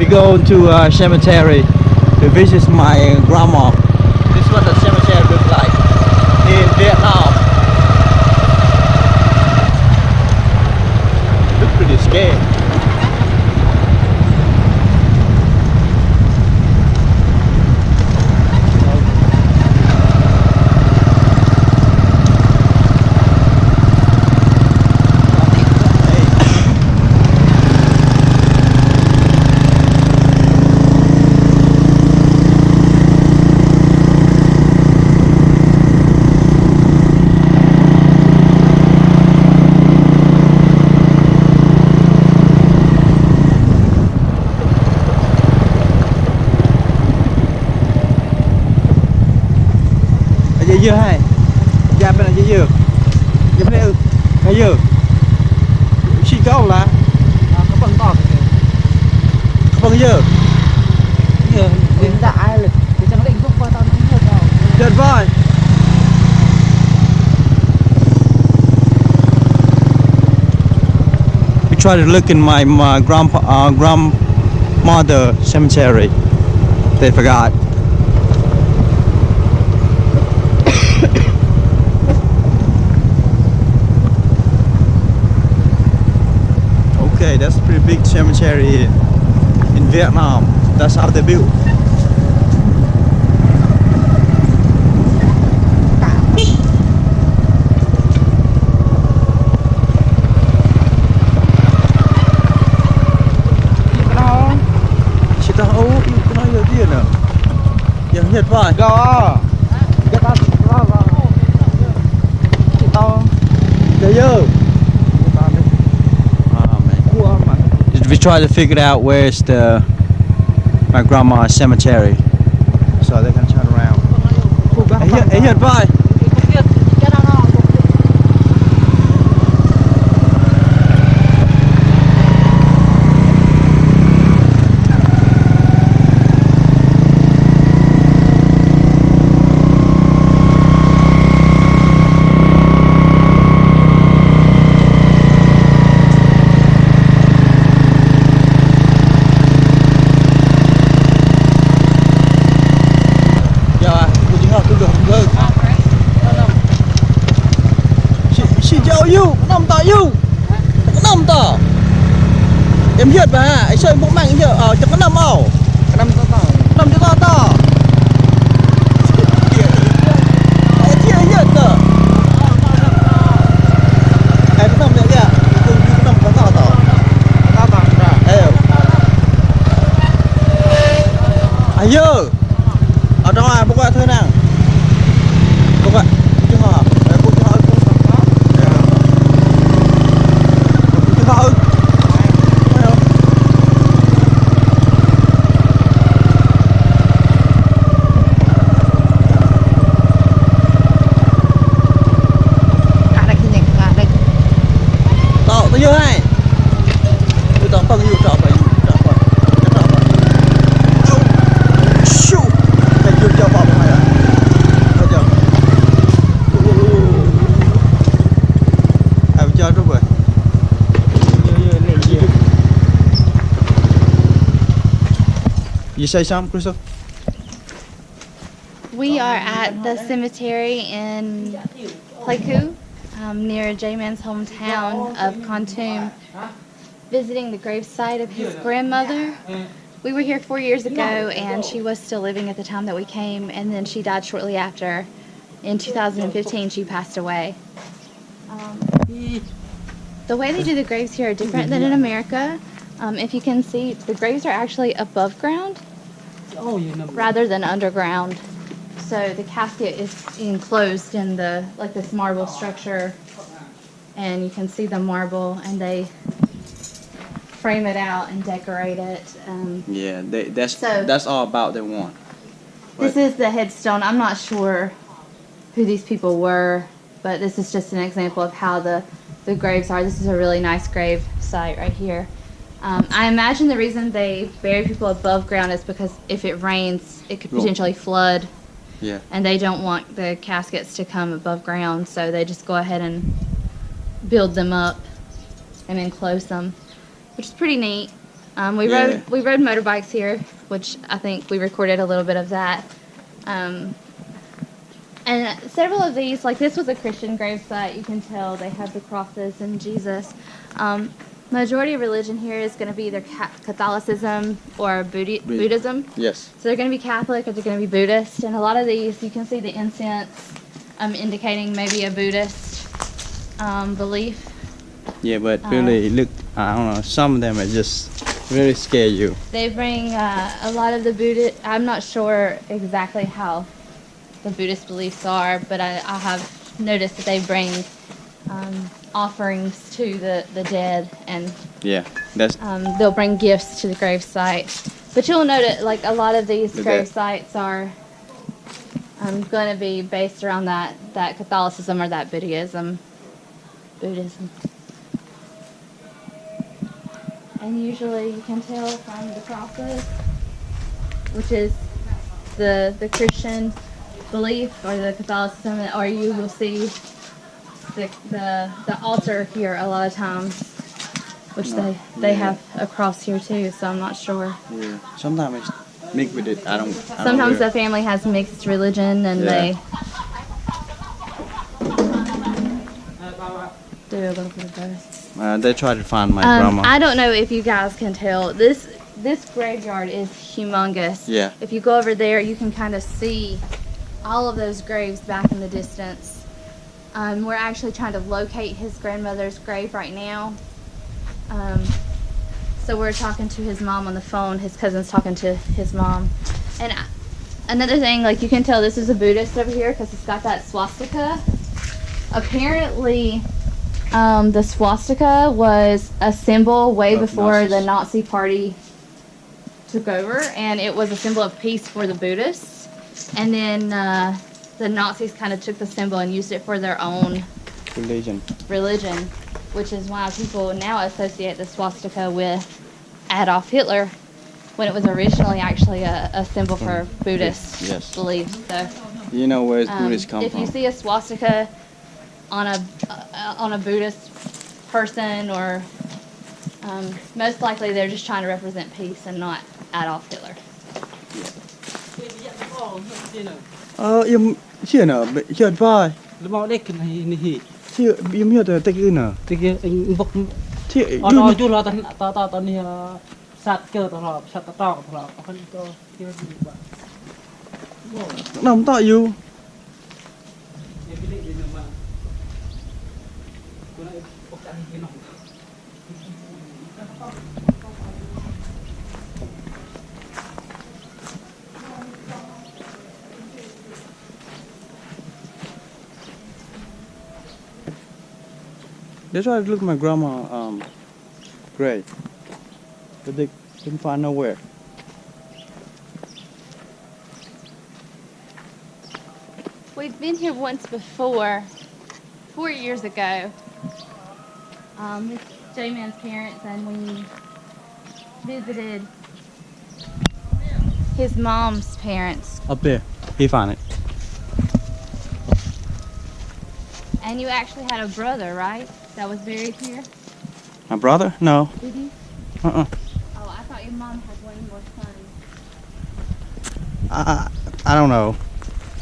We go to a cemetery to visit my grandma. This is what the cemetery looks like in Vietnam. Looks pretty scary. Dưa hay ra bên này dưa dưa bên đây cái dưa xí câu là có bằng to có bằng dưa dưa đến đại lực để cho nó định phúc qua tao nó không được tuyệt vời. We try to look in my grandmother cemetery. They forgot. Okay, that's a pretty big cemetery in Vietnam. That's how they built. Chị ta ấu, cái nói nhiều tiền à? Giờ Nhật vậy? Có. Cái ta vào. Chị to. Để dơ. We try to figure out where's my grandma's cemetery, so they can turn around. Hey, here, bye. Em hiệt mà anh chơi bụng mạnh như ở chẳng có nằm ảo nằm cho to chia hiệt cơ em nằm đấy kìa nằm có to ayo ở đó à bố qua thôi nào bố qua chứ họ You say something, Crystal? We are at the cemetery in Pleiku, near J-Man's hometown of Kontum, visiting the gravesite of his grandmother. We were here 4 years ago, and she was still living at the time that we came, and then she died shortly after. In 2015, she passed away. The way they do the graves here are different than in America. If you can see, the graves are actually above ground rather than underground. So the casket is enclosed in this marble structure, and you can see the marble, and they frame it out and decorate it. Yeah, that's all about they want. This is the headstone. I'm not sure who these people were, but this is just an example of how the graves are. This is a really nice grave site right here. I imagine the reason they bury people above ground is because if it rains, it could potentially flood. Yeah. And they don't want the caskets to come above ground, so they just go ahead and build them up and enclose them, which is pretty neat. We rode motorbikes here, which I think we recorded a little bit of that. And several of these, like this was a Christian gravesite. You can tell they have the crosses and Jesus. Majority of religion here is going to be either Catholicism or Buddhism. Yes. So they're going to be Catholic or they're going to be Buddhist. And a lot of these, you can see the incense indicating maybe a Buddhist belief. Yeah, but really, look, I don't know, some of them are just really scare you. They bring a lot of the Buddhist, I'm not sure exactly how the Buddhist beliefs are, but I have noticed that they bring offerings to the dead, and Yeah, that's they'll bring gifts to the gravesite. But you'll notice, like a lot of these grave sites are going to be based around that Catholicism or that Buddhism. And usually you can tell from the crosses, which is the Christian belief, or the Catholicism, or you will see the altar here a lot of times, which they have a cross here too. So I'm not sure. Yeah. Sometimes it's mixed with it. I don't Sometimes the family has mixed religion, and they do a little bit of both. They try to find my grandma. I don't know if you guys can tell. This graveyard is humongous. Yeah. If you go over there, you can kind of see all of those graves back in the distance. We're actually trying to locate his grandmother's grave right now. So we're talking to his mom on the phone. His cousin's talking to his mom. And another thing, like you can tell this is a Buddhist over here because it's got that swastika. Apparently, the swastika was a symbol way before the Nazi party took over, and it was a symbol of peace for the Buddhists. And then the Nazis kind of took the symbol and used it for their own religion, which is why people now associate the swastika with Adolf Hitler, when it was originally actually a symbol for Buddhist beliefs. So you know where Buddhists come if from. you see a swastika on a Buddhist person, or most likely they're just trying to represent peace and not Adolf Hitler. Em chưa nở chưa vai. Mau đây cái này này. Chưa em hiểu từ tay kia nở. Thì cái anh bốc. Chưa. Nó chú lo tao này sát cơ tao sát tao không có cái gì vậy. Nằm tại you. They tried to look at my grandma grave, but they couldn't find nowhere. We've been here once before, 4 years ago. It's J-Man's parents, and we visited his mom's parents. Up there, he found it. And you actually had a brother, right? That was buried here? My brother? No. Did you? Oh, I thought your mom had one more son. I don't know.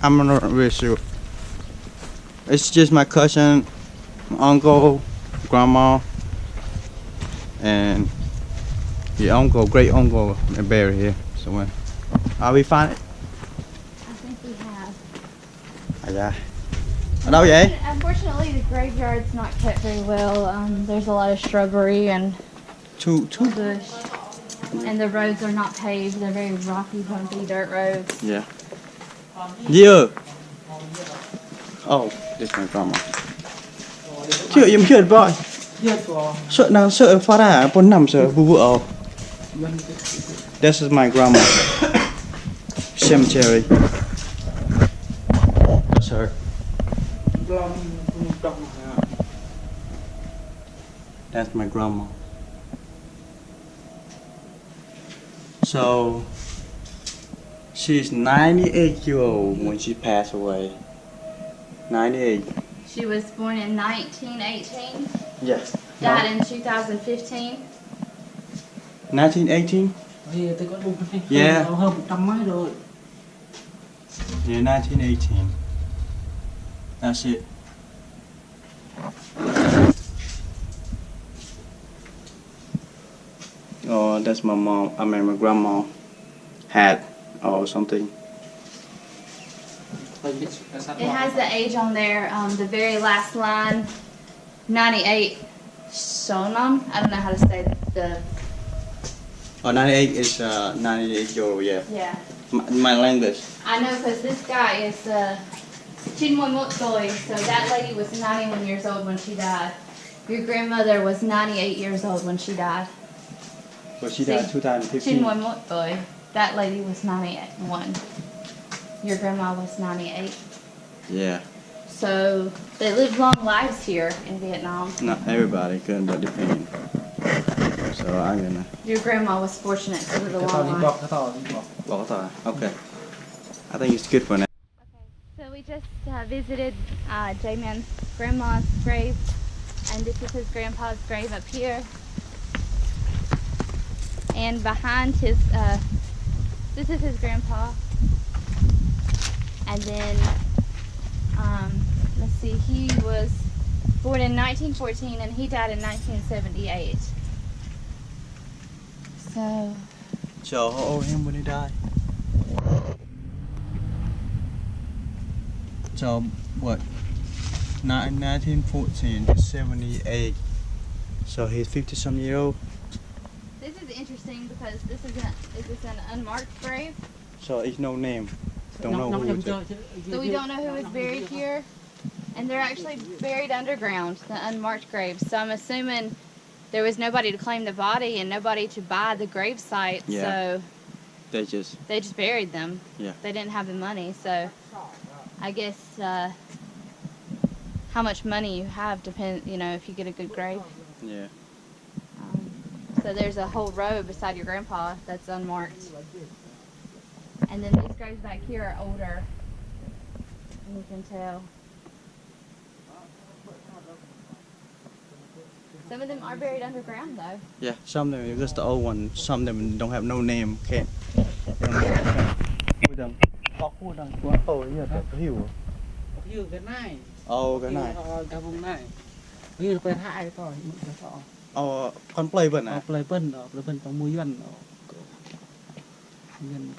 I'm not really sure. It's just my cousin, my uncle, grandma, and your uncle, great uncle, are buried here somewhere. We find it? I think we have. Yeah. Ở đâu vậy? Unfortunately, the graveyard's not kept very well. There's a lot of shrubbery and bush, and the roads are not paved. They're very rocky, bumpy dirt roads. Yeah. Yeah. Oh, this is my grandma. Chưa em chưa boy. Sợ nào sợ phá ra bốn năm sợ vu. This is my grandma. Cemetery. That's her. That's my grandma. So she's 98 years old when she passed away. 98. She was born in 1918. Yes. Died in 2015. 1918? Thì tôi có đúng cái Yeah. hơn 100 mấy rồi. Yeah, 1918. That's it. Oh, that's my mom. I mean, my grandma hat or something. It has the age on there. The very last line, 98 sonam. I don't know how to say the. Oh, 98 is 98 euro, yeah. Yeah. My language. I know because this guy is Chinmoy Motsoy, so that lady was 91 years old when she died. Your grandmother was 98 years old when she died. Well, she died See, 2015. Chinmoy Motsoy, that lady was 91. Your grandma was 98. Yeah. So they lived long lives here in Vietnam. Not everybody could, but depending. So I'm gonna. Your grandma was fortunate to live a Cái tàu đi long bọc, life. cái tàu đi bọc. Bỏ tỏi. Okay. I think it's good for now. So we just visited J-Man's grandma's grave, and this is his grandpa's grave up here. And behind his, this is his grandpa. And then, let's see, he was born in 1914 and he died in 1978. So how old him when he died? So what? 1914 to 78. So he's 50 some year old. This is interesting because this is an unmarked grave. So it's no name. Don't know who it is. So we don't know who is buried here. And they're actually buried underground, the unmarked graves. So I'm assuming there was nobody to claim the body and nobody to buy the grave site. Yeah. So They just. they just buried them. Yeah. They didn't have the money. So I guess how much money you have depends, if you get a good grave. Yeah. So there's a whole row beside your grandpa that's unmarked. And then these graves back here are older. And you can tell. Some of them are buried underground though. Yeah. Some of them just the old one. Some of them don't have no name. Can't. Như cái này. Oh, cái này. Cái vùng này. Như cái hai to, cái to. Oh, con play vẫn à? Play bên trong mũi Nguyen. Nguyen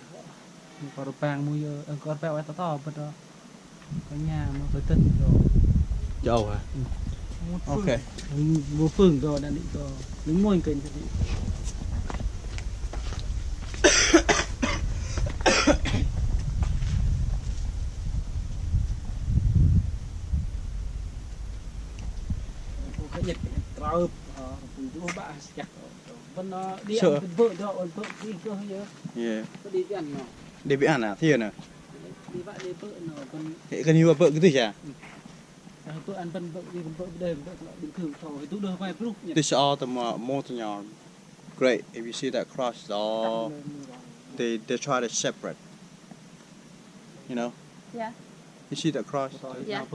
có bang mũi có bèo to to bên đó. Có nhà nó với tinh rồi. Dầu hả? Ok. Vô phương rồi đã định rồi. Đứng môi kênh cho đi. Cái nhiệt trao vô bạ chặt bên nó đi ăn vợ đó vợ đi cơ hay nhớ. Yeah. Đi đi ăn nào. Để bị ăn à? Thiên à? Đi vợ đi vợ nó con. Hệ gần như là vợ cái gì à? Vợ ăn vợ đi vợ đây vợ bình thường thôi tú đưa vài lúc. This is all the molten yarn. Great. If you see that cross, it's all they try to separate. You know? Yeah. You see that cross? Yeah.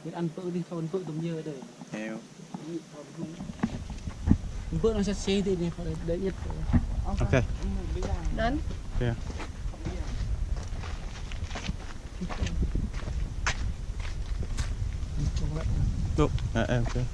Biết ăn vợ đi không vợ tầm như đây. Yeah. Vợ nó sẽ xé thì đấy nhất. Okay. Done? Yeah. Look, okay.